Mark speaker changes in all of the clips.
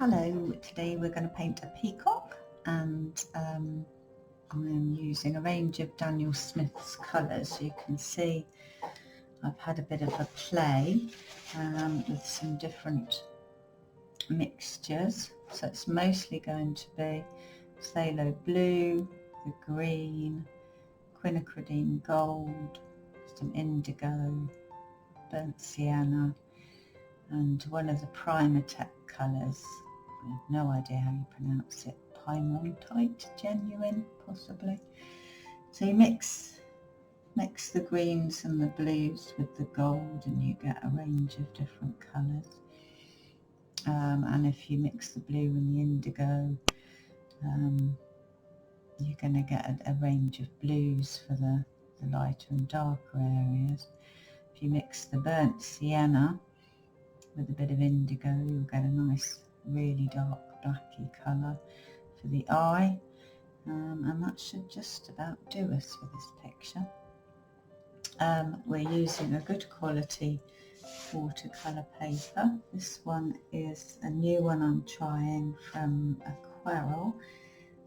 Speaker 1: Hello, today we're going to paint a peacock, and I'm using a range of Daniel Smith's colours. You can see I've had a bit of a play with some different mixtures. So it's mostly going to be phthalo blue, the green, quinacridine gold, some indigo, burnt sienna, and one of the Primatech colours. I have no idea how you pronounce it. Piemontite, genuine, possibly. So you mix the greens and the blues with the gold, and you get a range of different colours. And if you mix the blue and the indigo, you're going to get a range of blues for the lighter and darker areas. If you mix the burnt sienna with a bit of indigo, you'll get a nice really dark blacky colour for the eye, and that should just about do us for this picture. We're using a good quality watercolour paper. This one is a new one I'm trying from Aquarel,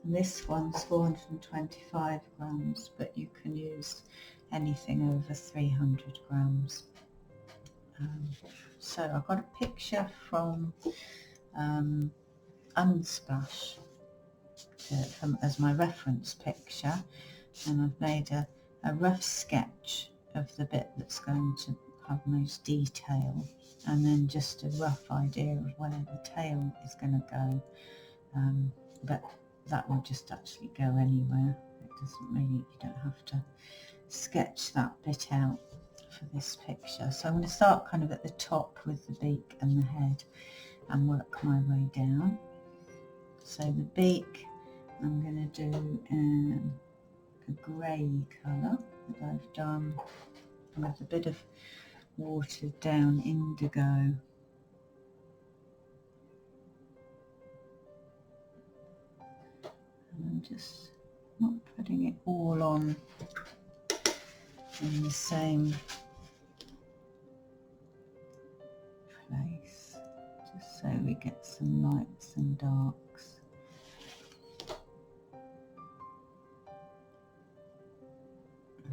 Speaker 1: and this one's 425 grams, but you can use anything over 300 grams. So I've got a picture from Unsplash as my reference picture, and I've made a rough sketch of the bit that's going to have most detail, and then just a rough idea of where the tail is going to go, but that will just actually go anywhere. It doesn't really, you don't have to sketch that bit out for this picture. So I'm going to start kind of at the top with the beak and the head and work my way down. So the beak, I'm going to do a grey colour that I've done with a bit of watered down indigo. And I'm just not putting it all on in the same place, just so we get some lights and darks.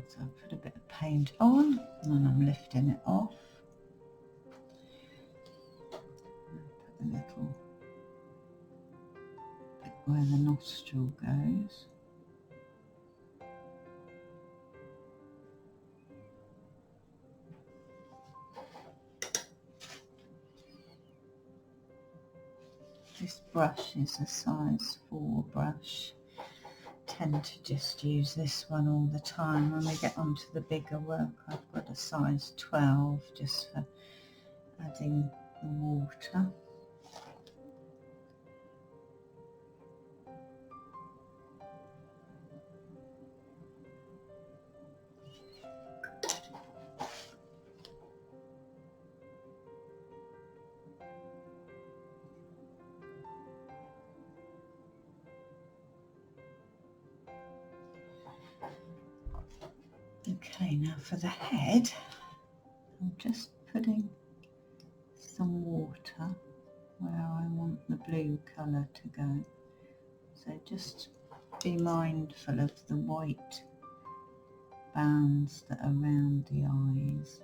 Speaker 1: So I put a bit of paint on, and then I'm lifting it off. Put a little bit where the nostril goes. This brush is a size 4 brush. Tend to just use this one all the time. When we get onto the bigger work, I've got a size 12 just for adding the water. Okay, now for the head, I'm just putting some water where I want the blue colour to go. So just be mindful of the white bands that are around the eyes,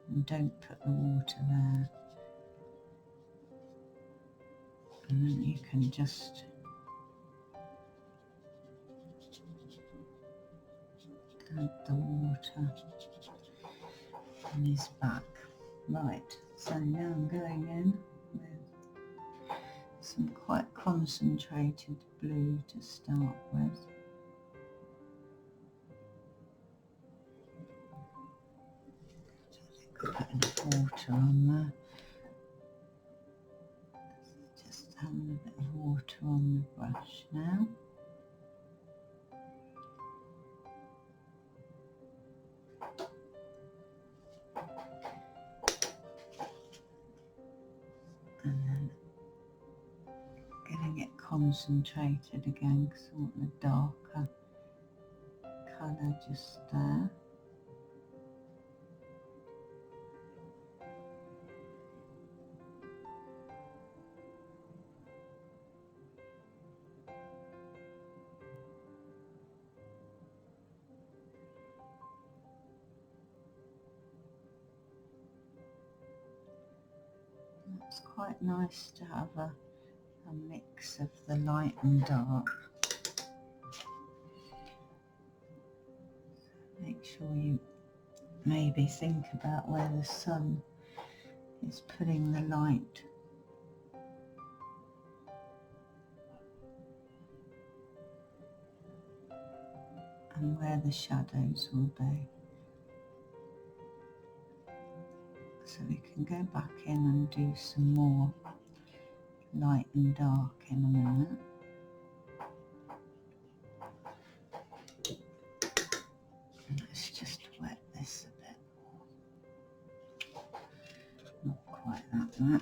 Speaker 1: and don't put the water there. And then you can just add the water on his back. Right, so now I'm going in with some quite concentrated blue to start with. Put enough water on there. Just having a bit of water on the brush now. And then getting it concentrated again, because I want the darker colour just there. quite nice to have a mix of the light and dark. Make sure you maybe think about where the sun is putting the light. And where the shadows will be. So we can go back in and do some more light and dark in a minute. Let's just wet this a bit more. Not quite that wet.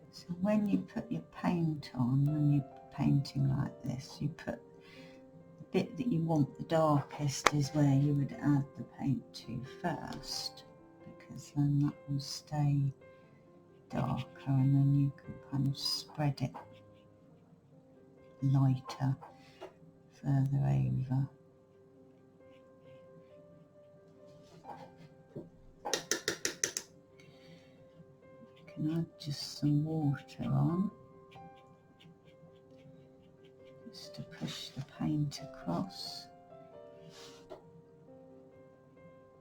Speaker 1: So when you put your paint on, when you're painting like this, you put the bit that you want the darkest is where you would add the paint to first, because then that will stay darker and then you can kind of spread it lighter further over. You can add just some water on, just to push the paint across.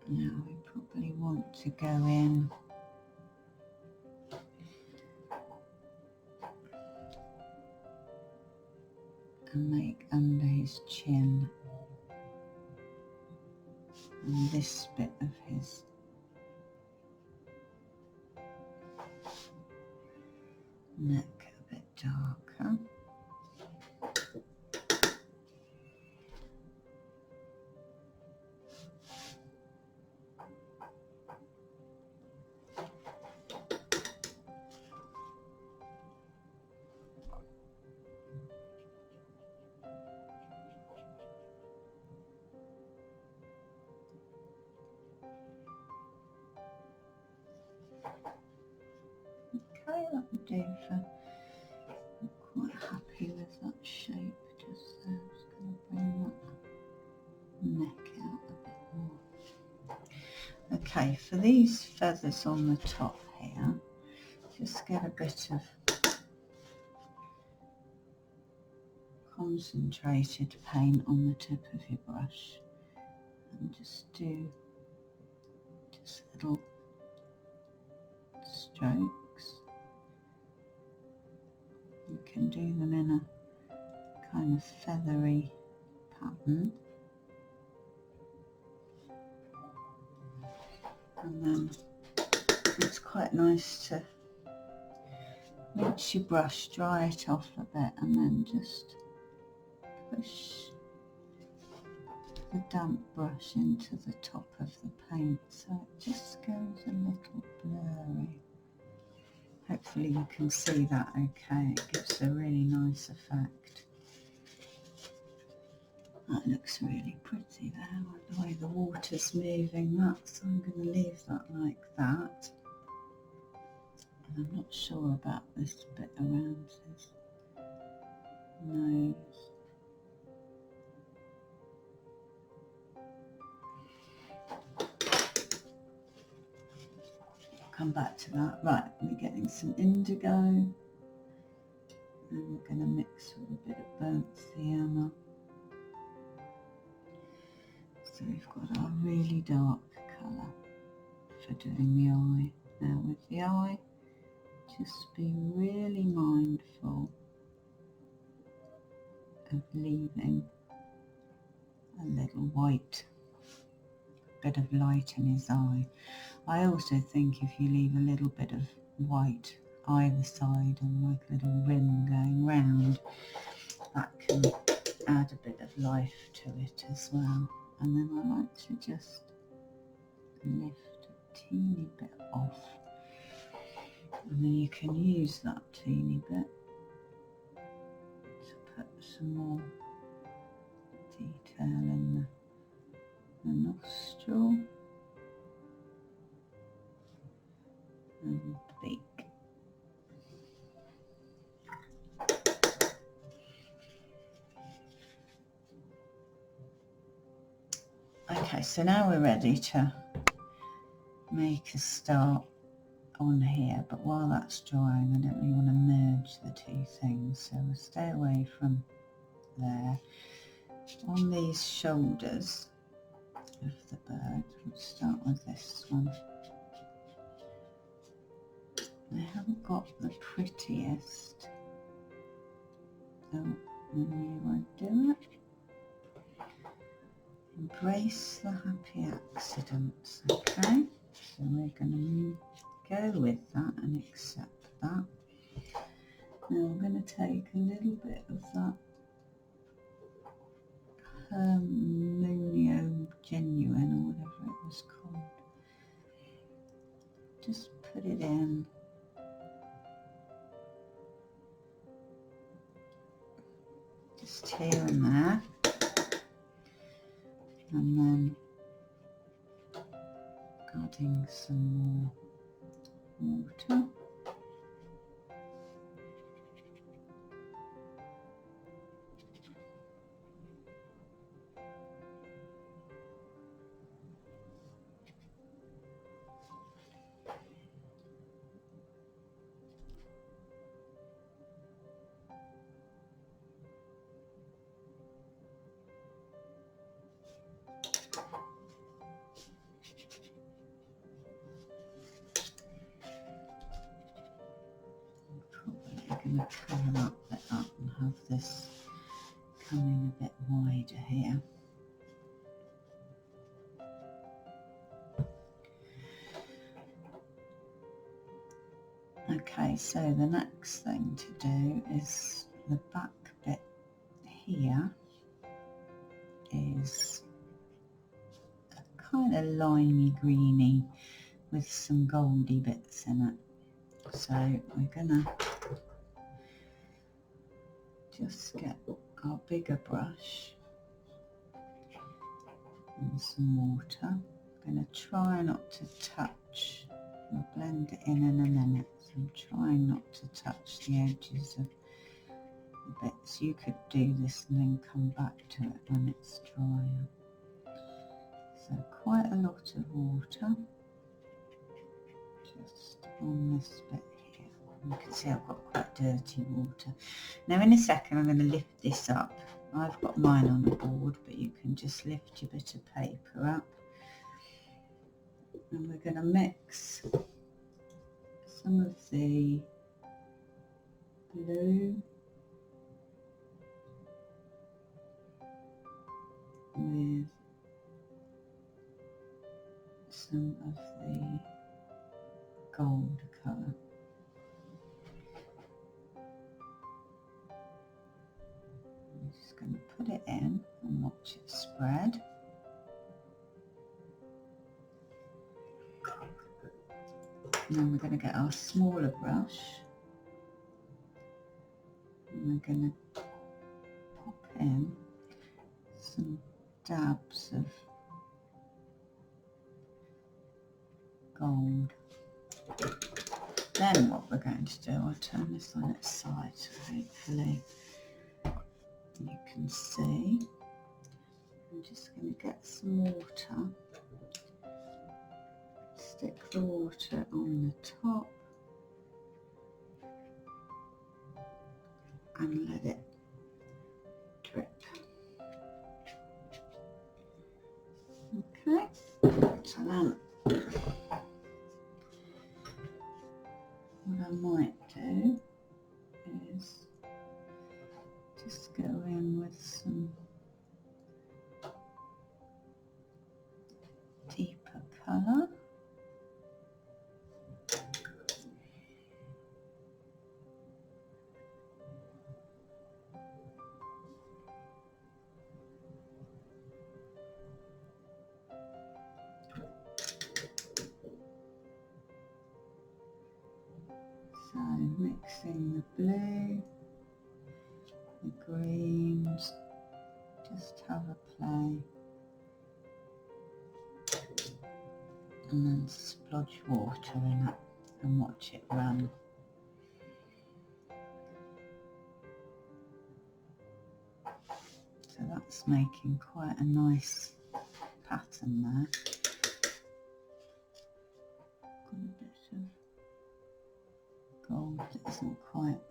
Speaker 1: Now we probably want to go in and make under his chin and this bit of his neck a bit darker. Okay, that would do for, I'm quite happy with that shape just there. I'm just going to bring that neck out a bit more. Okay, for these feathers on the top here, just get a bit of concentrated paint on the tip of your brush and just do just little strokes. You can do them in a kind of feathery pattern, and then it's quite nice to rinse your brush, dry it off a bit, and then just push the damp brush into the top of the paint so it just goes a little blurry. Hopefully you can see that okay. It gives a really nice effect. That looks really pretty there, the way the water's moving that, so I'm going to leave that like that. And I'm not sure about this bit around his nose. Come back to that. Right, we're getting some indigo, and we're going to mix with a bit of burnt sienna. So we've got our really dark colour for doing the eye. Now with the eye, just be really mindful of leaving a little white bit of light in his eye. I also think if you leave a little bit of white either side and like a little rim going round, that can add a bit of life to it as well. And then I like to just lift a teeny bit off, and then you can use that teeny bit to put some more detail in the nostril. Okay, so now we're ready to make a start on here, but while that's drying I don't really want to merge the two things, so we'll stay away from there. On these shoulders of the bird, we'll start with this one. They haven't got the prettiest. Oh, I knew I'd do it. Embrace the happy accidents. Okay, so we're going to go with that and accept that. Now we're going to take a little bit of that Harmonio Genuine or whatever it was called. Just put it in. Just here and there. And then adding some more water. Going to cover that bit up and have this coming a bit wider here. Okay, so the next thing to do is the back bit here is a kind of limey greeny with some goldy bits in it. So we're gonna just get our bigger brush and some water. I'm going to try not to touch. I'll blend it in a minute. So I'm trying not to touch the edges of the bits. You could do this and then come back to it when it's drier. So quite a lot of water just on this bit. You can see I've got quite dirty water. Now in a second I'm going to lift this up. I've got mine on the board, but you can just lift your bit of paper up. And we're going to mix some of the blue with some of the gold colour. I'm just going to put it in and watch it spread. And then we're going to get our smaller brush and we're going to pop in some dabs of gold. Then what we're going to do, I'll turn this on its side so hopefully you can see. I'm just going to get some water, stick the water on the top and let it drip. Okay, so then what I might do is just go in with some deeper colour. So mixing the blue, the greens, just have a play, and then splodge water in it and watch it run. So that's making quite a nice pattern there. Got a bit of gold that isn't quite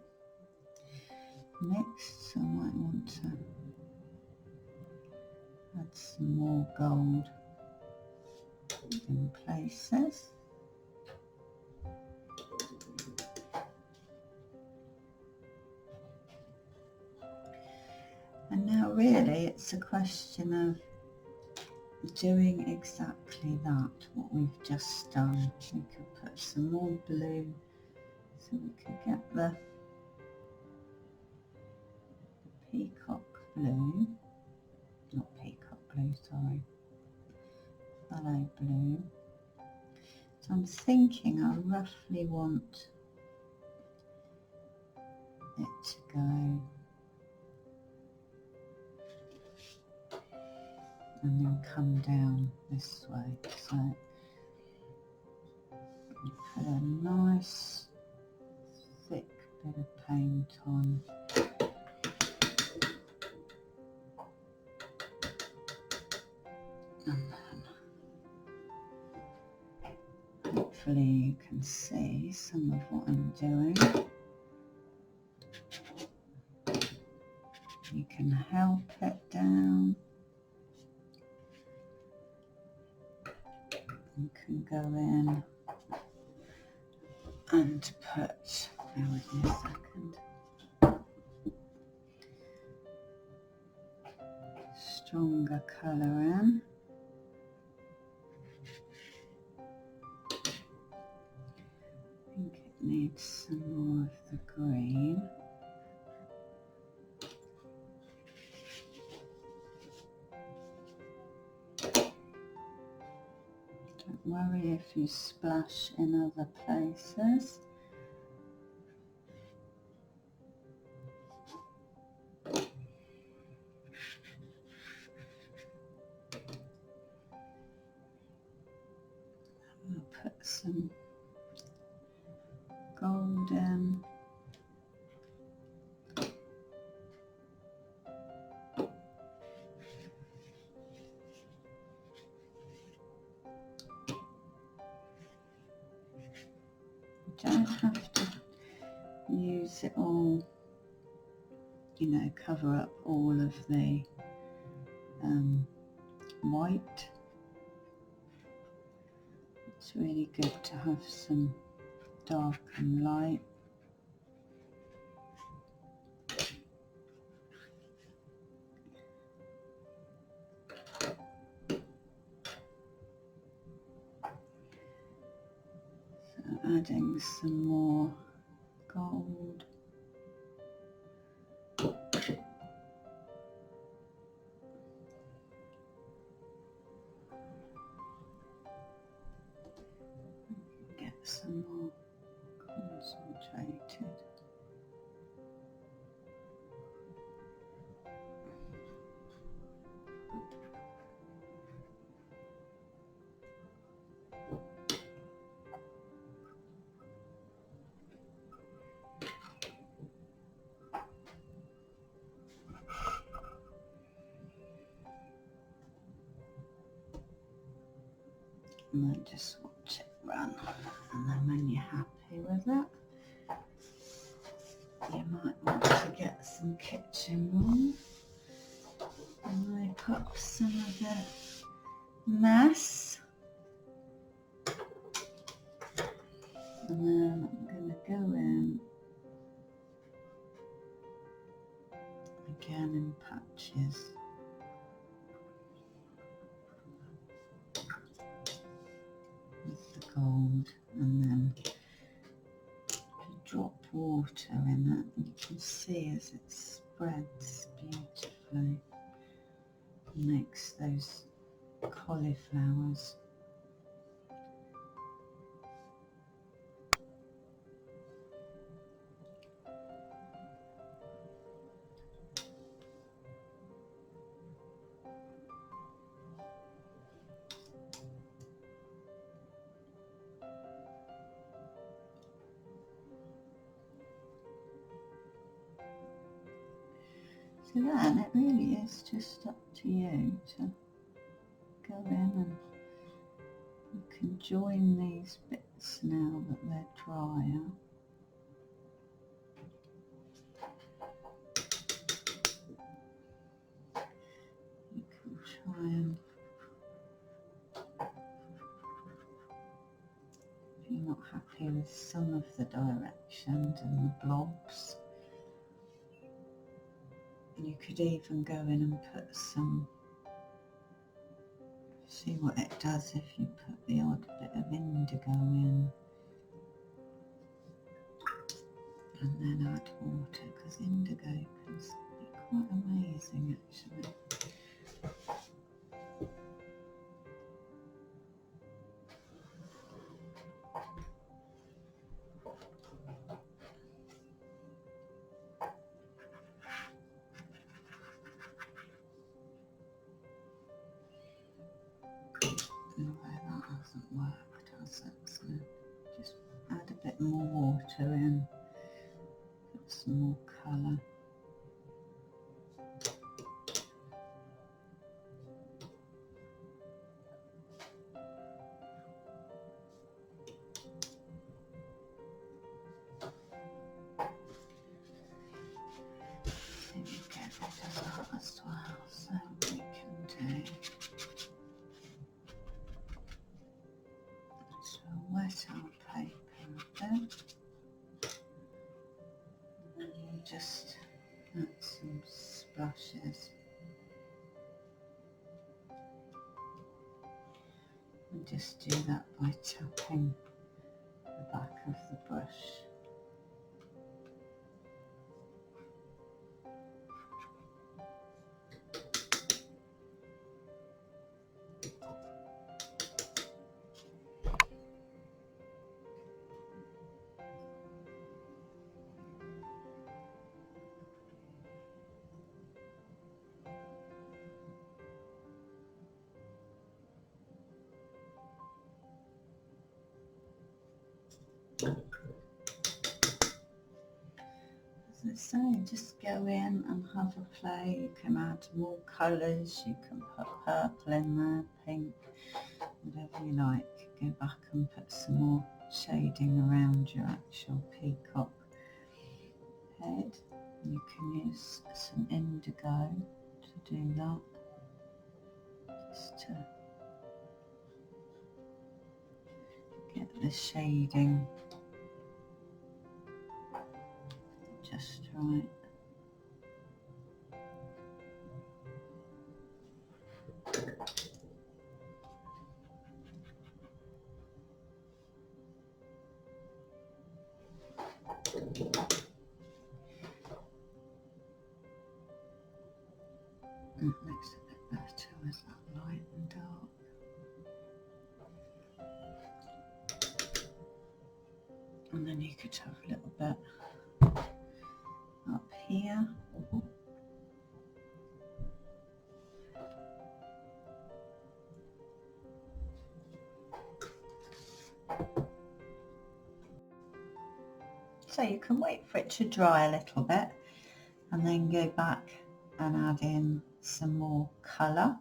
Speaker 1: mixed, so I might want to add some more gold in places. And now really it's a question of doing exactly that, what we've just done. We could put some more blue so we could get the peacock blue, not peacock blue, sorry, phthalo blue. So I'm thinking I roughly want it to go and then come down this way. So put a nice thick bit of paint on. And then hopefully you can see some of what I'm doing. You can help it down. You can go in and put, bear with me a second, stronger colour in. I think it needs some more of the green. Don't worry if you splash in other places. We'll put some gold in. You don't have to use it all, you know, cover up all of the white. It's really good to have some dark and light. So adding some more gold. Get some more concentrated. And then just watch it run, and then when you're happy with it, you might want to get some kitchen roll and wipe up some of the mess. And then I'm going to go in again in patches. With the gold, and then drop water in it. You can see as it spreads beautifully, makes those cauliflowers. So then it really is just up to you to go in and you can join these bits now that they're drier. You can try and, if you're not happy with some of the directions and the blobs, you could even go in and put some, see what it does if you put the odd bit of indigo in and then add water, because indigo can be quite amazing actually. Where that hasn't worked, has it? So just add a bit more water in, put some more colour. Maybe get rid of that as well, so we can do. So wet our paper a bit, and then you just add some splashes, and just do that by tapping the back of the brush. As I say, just go in and have a play. You can add more colours, you can put purple in there, pink, whatever you like. Go back and put some more shading around your actual peacock head. You can use some indigo to do that, just to get the shading just right. That looks a bit better with that light and dark. And then you could have a little bit up here. So you can wait for it to dry a little bit and then go back and add in some more colour.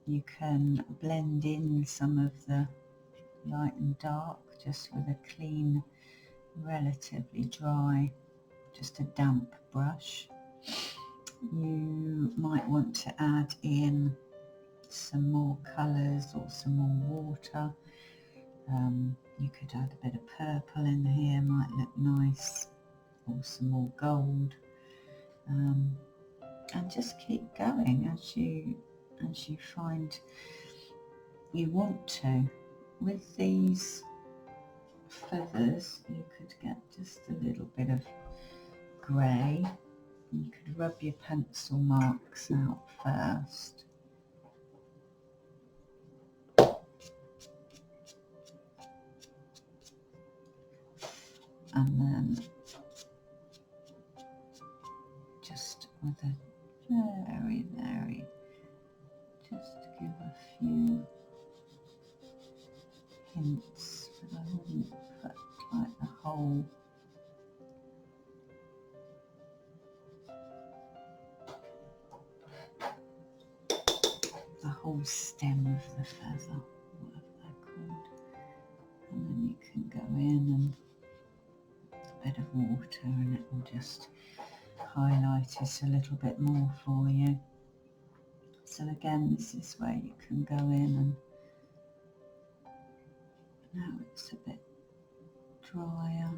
Speaker 1: You can blend in some of the light and dark just with a clean, relatively dry, just a damp brush. You might want to add in some more colours or some more water. You could add a bit of purple in here, might look nice, or some more gold, and just keep going as you find you want to. With these feathers you could get just a little bit of grey. You could rub your pencil marks out first. And then just with a very, just give a few hints, but I wouldn't put like the whole. whole stem of the feather, whatever they're called. And then you can go in and a bit of water and it will just highlight it a little bit more for you. So again, this is where you can go in and now it's a bit drier,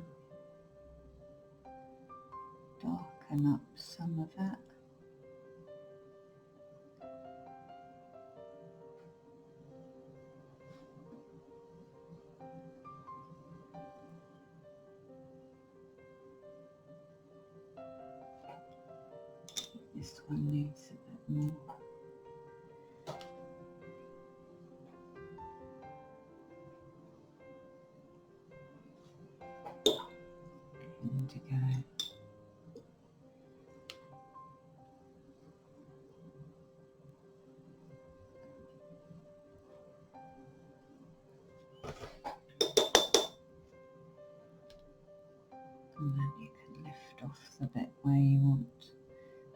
Speaker 1: darken up some of it. This one needs a bit more. Indigo. And then you can lift off the bit where you want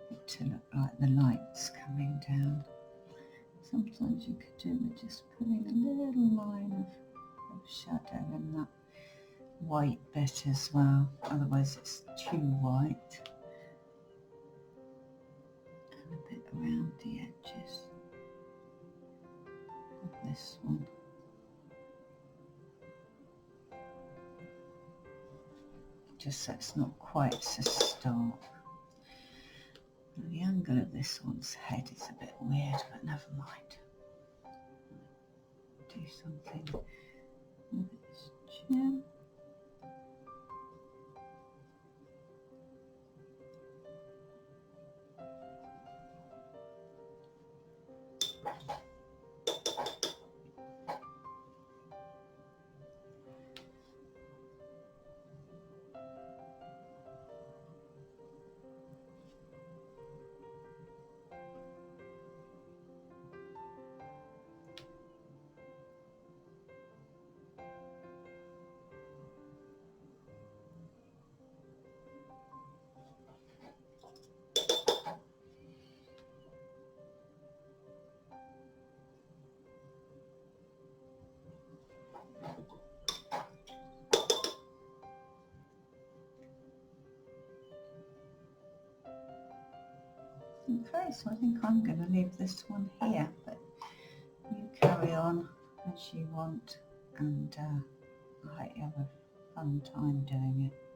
Speaker 1: it to look like the light's coming down. Sometimes you could do with just putting a little line of shadow in that white bit as well, otherwise it's too white. And a bit around the edges of this one. Just so it's not quite so stark. The angle of this one's head is a bit weird, but never mind. Do something with its chin. Okay, so I think I'm going to leave this one here, but you carry on as you want, and I hope you have a fun time doing it.